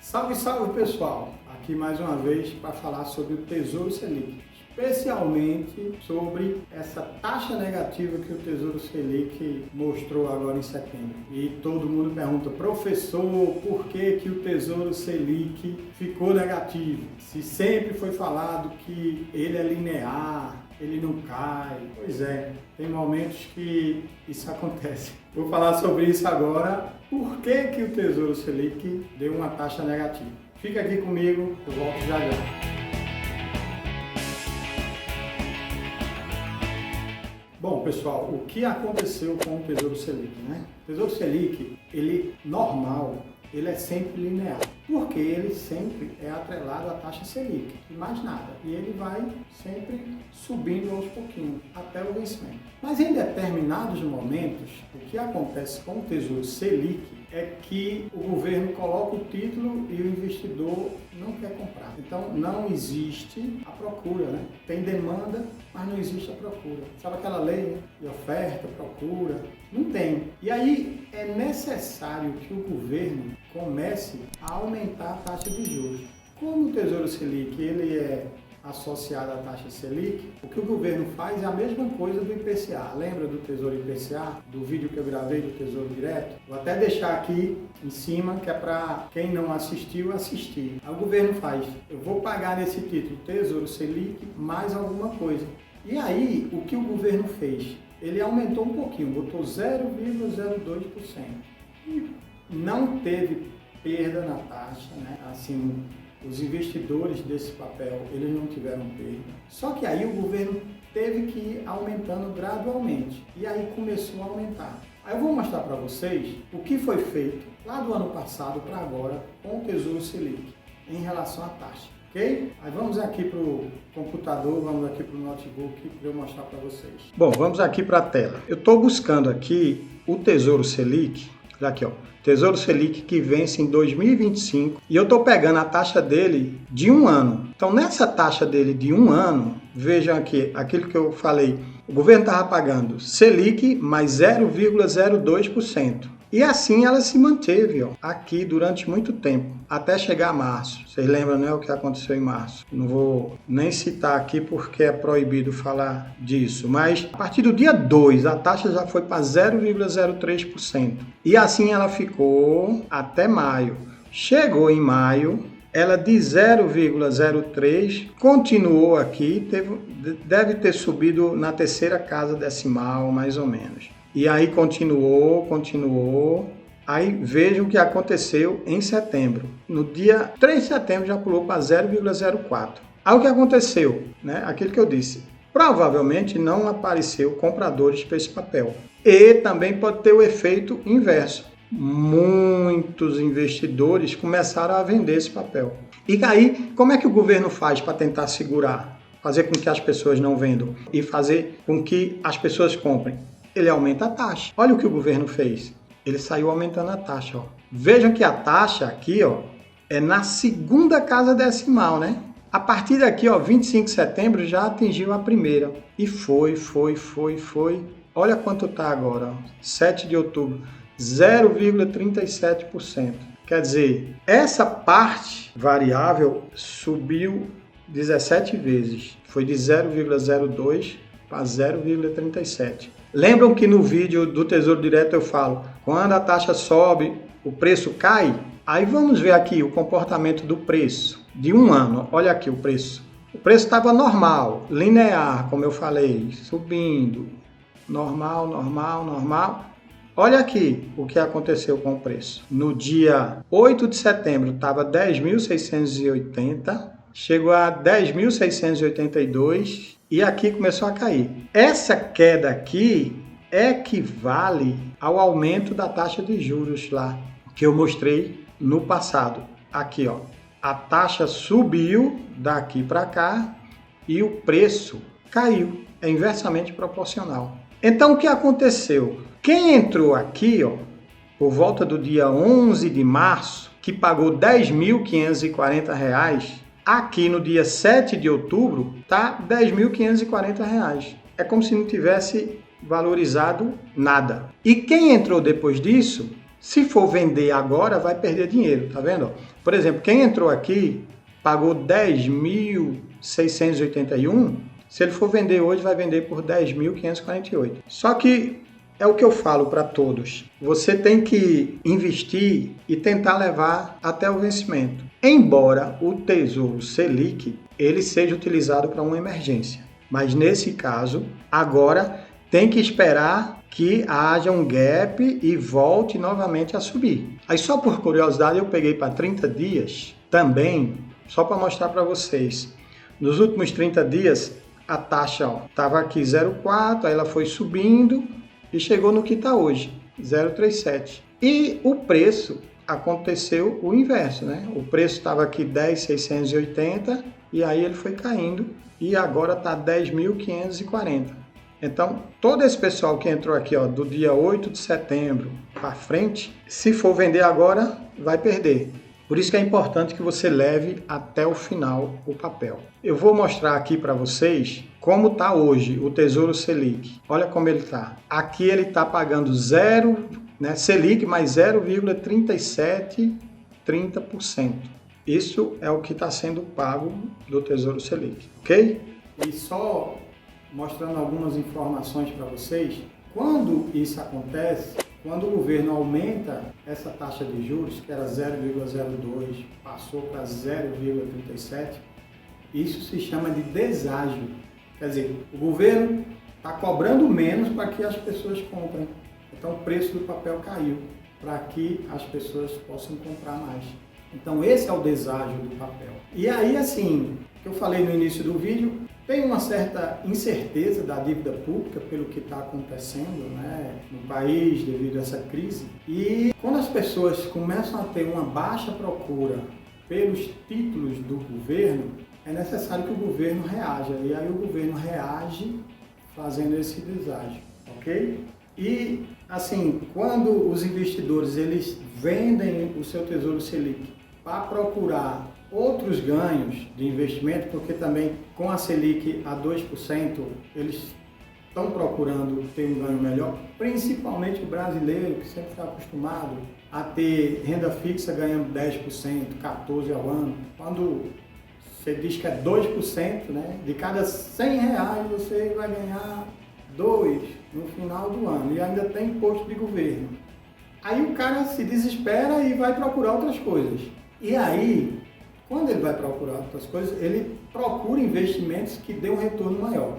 Salve, salve pessoal! Aqui mais uma vez para falar sobre o Tesouro Selic, especialmente sobre essa taxa negativa que o Tesouro Selic mostrou agora em setembro. E todo mundo pergunta, professor, por que o Tesouro Selic ficou negativo? Se sempre foi falado que ele é linear, ele não cai. Pois é, tem momentos que isso acontece. Vou falar sobre isso agora. Por que o Tesouro Selic deu uma taxa negativa? Fica aqui comigo, eu volto já já. Bom, pessoal, o que aconteceu com o Tesouro Selic, né? O Tesouro Selic, ele é sempre linear, porque ele sempre é atrelado à taxa Selic, e mais nada. E ele vai sempre subindo aos pouquinhos, até o vencimento. Mas em determinados momentos, o que acontece com o Tesouro Selic é que o governo coloca o título e o investidor não quer comprar. Então não existe a procura, né? Tem demanda, mas não existe a procura. Sabe aquela lei, né? De oferta, procura? Não tem. E aí é necessário que o governo comece a aumentar a taxa de juros. Como o Tesouro Selic ele é associado à taxa Selic, o que o governo faz é a mesma coisa do IPCA. Lembra do Tesouro IPCA? Do vídeo que eu gravei do Tesouro Direto? Vou até deixar aqui em cima, que é para quem não assistiu, assistir. Aí o governo faz, eu vou pagar nesse título Tesouro Selic mais alguma coisa. E aí, o que o governo fez? Ele aumentou um pouquinho, botou 0,02%. E não teve perda na taxa, né? Assim, os investidores desse papel, eles não tiveram perda. Só que aí o governo teve que ir aumentando gradualmente. E aí começou a aumentar. Aí eu vou mostrar para vocês o que foi feito lá do ano passado para agora com o Tesouro Selic em relação à taxa. Ok? Aí vamos aqui para o computador, vamos aqui para o notebook para eu mostrar para vocês. Bom, vamos aqui para a tela. Eu estou buscando aqui o Tesouro Selic. Olha aqui, ó. Tesouro Selic que vence em 2025 e eu estou pegando a taxa dele de um ano. Então, nessa taxa dele de um ano, vejam aqui, aquilo que eu falei, o governo estava pagando Selic mais 0,02%. E assim ela se manteve aqui durante muito tempo, até chegar a março. Vocês lembram, né, o que aconteceu em março? Não vou nem citar aqui porque é proibido falar disso, mas a partir do dia 2 a taxa já foi para 0,03%. E assim ela ficou até maio. Chegou em maio, ela de 0,03 continuou aqui, deve ter subido na terceira casa decimal, mais ou menos. E aí continuou. Aí vejam o que aconteceu em setembro. No dia 3 de setembro já pulou para 0,04. Aí o que aconteceu? Né? Aquilo que eu disse. Provavelmente não apareceu compradores para esse papel. E também pode ter o efeito inverso. Muitos investidores começaram a vender esse papel. E aí, como é que o governo faz para tentar segurar? Fazer com que as pessoas não vendam e fazer com que as pessoas comprem? Ele aumenta a taxa. Olha o que o governo fez. Ele saiu aumentando a taxa. Vejam que a taxa aqui é na segunda casa decimal, né? A partir daqui, 25 de setembro, já atingiu a primeira. E foi. Olha quanto está agora. 7 de outubro, 0,37%. Quer dizer, essa parte variável subiu 17 vezes. Foi de 0,02 para 0,37. Lembram que no vídeo do Tesouro Direto eu falo, quando a taxa sobe, o preço cai? Aí vamos ver aqui o comportamento do preço de um ano. Olha aqui o preço. O preço estava normal, linear, como eu falei, subindo. Normal. Olha aqui o que aconteceu com o preço. No dia 8 de setembro estava 10.680, chegou a 10.682 e aqui começou a cair. Essa queda aqui equivale ao aumento da taxa de juros lá, que eu mostrei no passado. Aqui, a taxa subiu daqui para cá e o preço caiu. É inversamente proporcional. Então, o que aconteceu? Quem entrou aqui, por volta do dia 11 de março, que pagou R$ 10.540, aqui no dia 7 de outubro está R$ 10.540. É como se não tivesse valorizado nada. E quem entrou depois disso Se for vender agora, vai perder dinheiro, tá vendo? Por exemplo, quem entrou aqui pagou 10.681, se ele for vender hoje, vai vender por 10.548. Só que é o que eu falo para todos. Você tem que investir e tentar levar até o vencimento. Embora o Tesouro Selic ele seja utilizado para uma emergência. Mas nesse caso, agora tem que esperar que haja um gap e volte novamente a subir. Aí só por curiosidade eu peguei para 30 dias também, só para mostrar para vocês. Nos últimos 30 dias, a taxa estava aqui 0,4, aí ela foi subindo e chegou no que está hoje, 0,37. E o preço aconteceu o inverso, né? O preço estava aqui 10.680 e aí ele foi caindo e agora está 10.540. Então, todo esse pessoal que entrou aqui do dia 8 de setembro para frente, se for vender agora, vai perder. Por isso que é importante que você leve até o final o papel. Eu vou mostrar aqui para vocês como está hoje o Tesouro Selic. Olha como ele está. Aqui ele está pagando Selic mais 0,3730%. Isso é o que está sendo pago do Tesouro Selic, ok? E só mostrando algumas informações para vocês, quando isso acontece, quando o governo aumenta essa taxa de juros, que era 0,02, passou para 0,37, isso se chama de deságio. Quer dizer, o governo está cobrando menos para que as pessoas comprem. Então o preço do papel caiu, para que as pessoas possam comprar mais. Então esse é o deságio do papel. E aí, assim, que eu falei no início do vídeo, tem uma certa incerteza da dívida pública pelo que está acontecendo, né, no país devido a essa crise. E quando as pessoas começam a ter uma baixa procura pelos títulos do governo, é necessário que o governo reaja. E aí o governo reage fazendo esse deságio, ok? E assim, quando os investidores eles vendem o seu Tesouro Selic para procurar outros ganhos de investimento, porque também com a Selic a 2%, eles estão procurando ter um ganho melhor, principalmente o brasileiro, que sempre está acostumado a ter renda fixa ganhando 10%, 14% ao ano. Quando você diz que é 2%, né, de cada R$100 você vai ganhar 2 no final do ano, e ainda tem imposto de governo. Aí o cara se desespera e vai procurar outras coisas. E aí, quando ele vai procurar outras coisas, ele procura investimentos que dêem um retorno maior.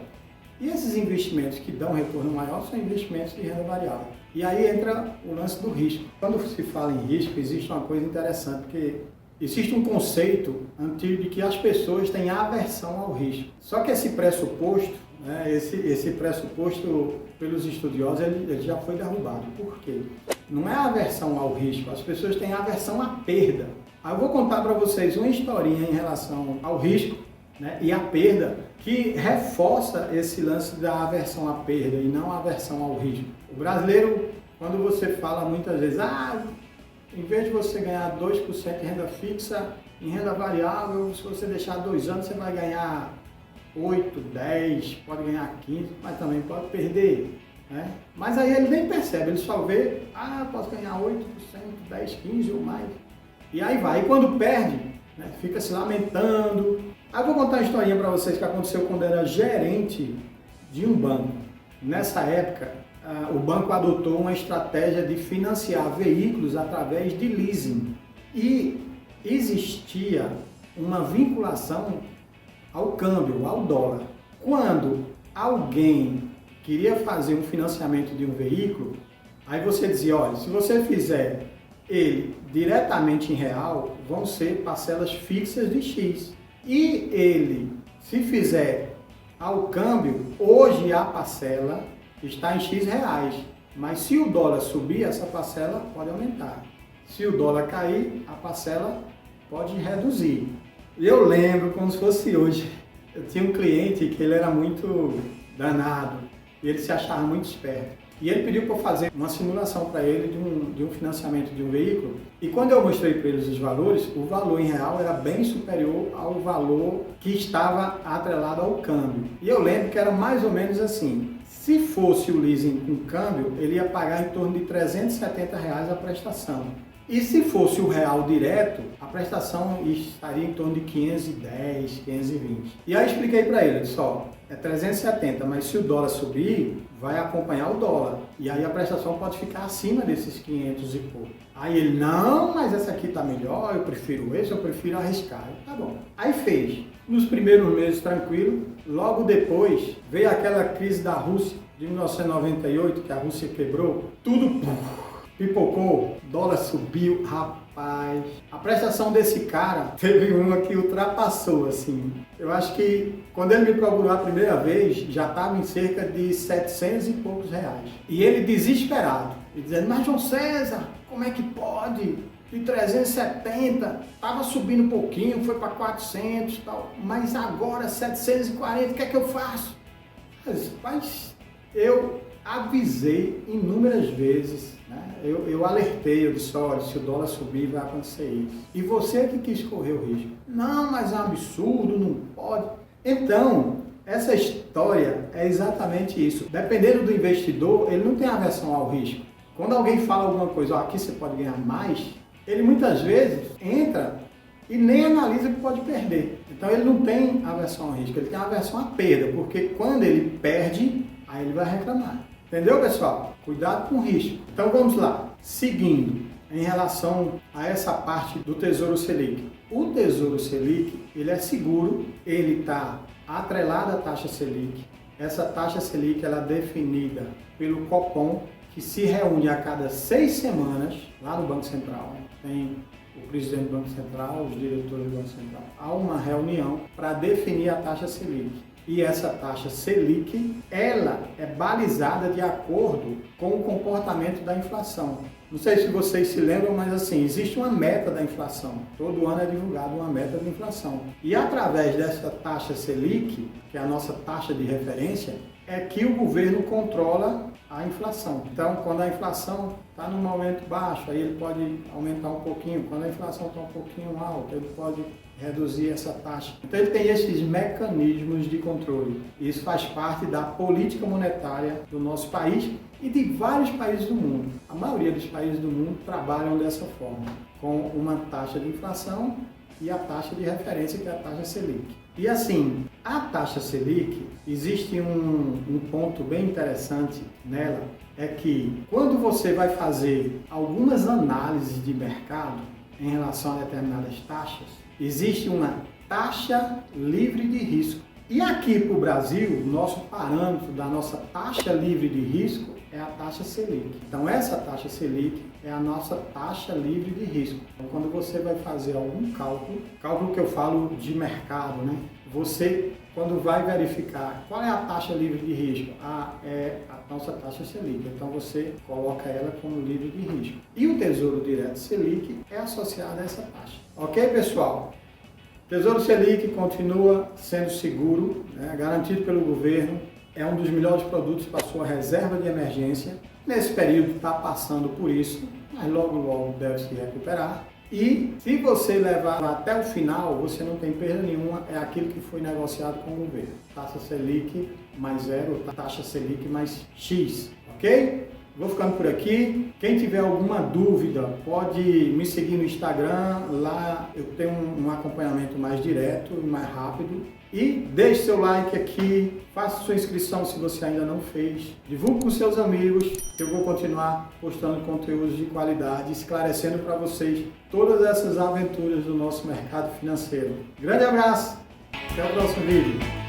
E esses investimentos que dão um retorno maior são investimentos de renda variável. E aí entra o lance do risco. Quando se fala em risco, existe uma coisa interessante, porque existe um conceito antigo de que as pessoas têm aversão ao risco. Só que esse pressuposto, né, esse pressuposto pelos estudiosos, ele já foi derrubado. Por quê? Não é aversão ao risco, as pessoas têm aversão à perda. Aí eu vou contar para vocês uma historinha em relação ao risco, né, e à perda, que reforça esse lance da aversão à perda e não a aversão ao risco. O brasileiro, quando você fala muitas vezes, em vez de você ganhar 2% de renda fixa, em renda variável, se você deixar 2 anos, você vai ganhar 8, 10, pode ganhar 15, mas também pode perder, né? Mas aí ele nem percebe, ele só vê, posso ganhar 8%, 10, 15 ou mais. E aí vai, e quando perde, né, fica se lamentando. Aí eu vou contar uma historinha para vocês que aconteceu quando era gerente de um banco. Nessa época, o banco adotou uma estratégia de financiar veículos através de leasing. E existia uma vinculação ao câmbio, ao dólar. Quando alguém queria fazer um financiamento de um veículo, aí você dizia, olha, se você fizer ele diretamente em real, vão ser parcelas fixas de X. E ele, se fizer ao câmbio, hoje a parcela está em X reais. Mas se o dólar subir, essa parcela pode aumentar. Se o dólar cair, a parcela pode reduzir. Eu lembro como se fosse hoje. Eu tinha um cliente que ele era muito danado. E ele se achava muito esperto. E ele pediu para eu fazer uma simulação para ele de um financiamento de um veículo. E quando eu mostrei para eles os valores, o valor em real era bem superior ao valor que estava atrelado ao câmbio. E eu lembro que era mais ou menos assim, Se fosse o leasing com câmbio, ele ia pagar em torno de R$370 a prestação. E se fosse o real direto, a prestação estaria em torno de 510, 520. E aí eu expliquei para ele, disse, ó, é 370, mas se o dólar subir, vai acompanhar o dólar. E aí a prestação pode ficar acima desses 500 e pouco. Aí ele, não, mas essa aqui tá melhor, eu prefiro esse, eu prefiro arriscar. Tá bom. Aí fez. Nos primeiros meses tranquilo, logo depois veio aquela crise da Rússia de 1998, que a Rússia quebrou, tudo pipocou, dólar subiu, rapaz. A prestação desse cara teve uma que ultrapassou, assim. Eu acho que quando ele me procurou a primeira vez, já estava em cerca de 700 e poucos reais. E ele desesperado, e dizendo, mas João César, como é que pode? De 370, estava subindo um pouquinho, foi para 400 e tal, mas agora 740, o que é que eu faço? Mas eu avisei inúmeras vezes, né? Eu alertei, eu disse, olha, se o dólar subir vai acontecer isso. E você que quis correr o risco. Não, mas é um absurdo, não pode. Então, essa história é exatamente isso. Dependendo do investidor, ele não tem aversão ao risco. Quando alguém fala alguma coisa, ó, aqui você pode ganhar mais, ele muitas vezes entra e nem analisa que pode perder. Então ele não tem aversão ao risco, ele tem aversão à perda, porque quando ele perde, aí ele vai reclamar. Entendeu, pessoal? Cuidado com o risco. Então vamos lá. Seguindo, em relação a essa parte do Tesouro Selic. O Tesouro Selic, ele é seguro, ele está atrelado à taxa Selic. Essa taxa Selic ela é definida pelo Copom, que se reúne a cada 6 semanas, lá no Banco Central. Tem o presidente do Banco Central, os diretores do Banco Central. Há uma reunião para definir a taxa Selic. E essa taxa Selic, ela é balizada de acordo com o comportamento da inflação. Não sei se vocês se lembram, mas assim, existe uma meta da inflação. Todo ano é divulgada uma meta de inflação. E através dessa taxa Selic, que é a nossa taxa de referência, é que o governo controla a inflação. Então, quando a inflação está num momento baixo, aí ele pode aumentar um pouquinho. Quando a inflação está um pouquinho alta, ele pode reduzir essa taxa. Então, ele tem esses mecanismos de controle. Isso faz parte da política monetária do nosso país e de vários países do mundo. A maioria dos países do mundo trabalham dessa forma, com uma taxa de inflação e a taxa de referência, que é a taxa Selic. E assim, a taxa Selic, existe um ponto bem interessante nela, é que quando você vai fazer algumas análises de mercado em relação a determinadas taxas, existe uma taxa livre de risco. E aqui para o Brasil, o nosso parâmetro da nossa taxa livre de risco é a taxa Selic. Então essa taxa Selic é a nossa taxa livre de risco. Então, quando você vai fazer algum cálculo que eu falo de mercado, né? Você, quando vai verificar qual é a taxa livre de risco, é a nossa taxa Selic. Então você coloca ela como livre de risco. E o Tesouro Direto Selic é associado a essa taxa. Ok, pessoal? Tesouro Selic continua sendo seguro, né, garantido pelo governo, é um dos melhores produtos para sua reserva de emergência. Nesse período está passando por isso, mas logo deve se recuperar. E se você levar até o final, você não tem perda nenhuma, é aquilo que foi negociado com o governo. Taxa Selic mais 0, taxa Selic mais X, ok? Vou ficando por aqui. Quem tiver alguma dúvida, pode me seguir no Instagram. Lá eu tenho um acompanhamento mais direto e mais rápido. E deixe seu like aqui, faça sua inscrição se você ainda não fez. Divulgue com seus amigos. Eu vou continuar postando conteúdos de qualidade, esclarecendo para vocês todas essas aventuras do nosso mercado financeiro. Grande abraço, até o próximo vídeo.